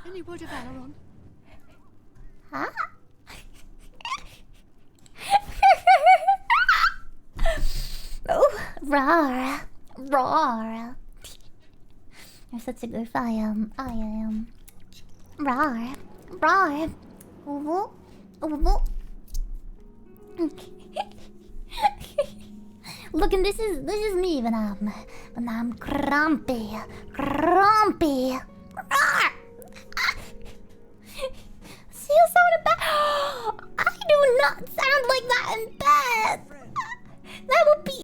Any word of Valeron? Huh? Oh, roar, roar. You're such a goof. I am. Roar, roar. Ooh, ooh. Look, and this is me when I'm grumpy. See you sound bad. I do not sound like that in bed. That would be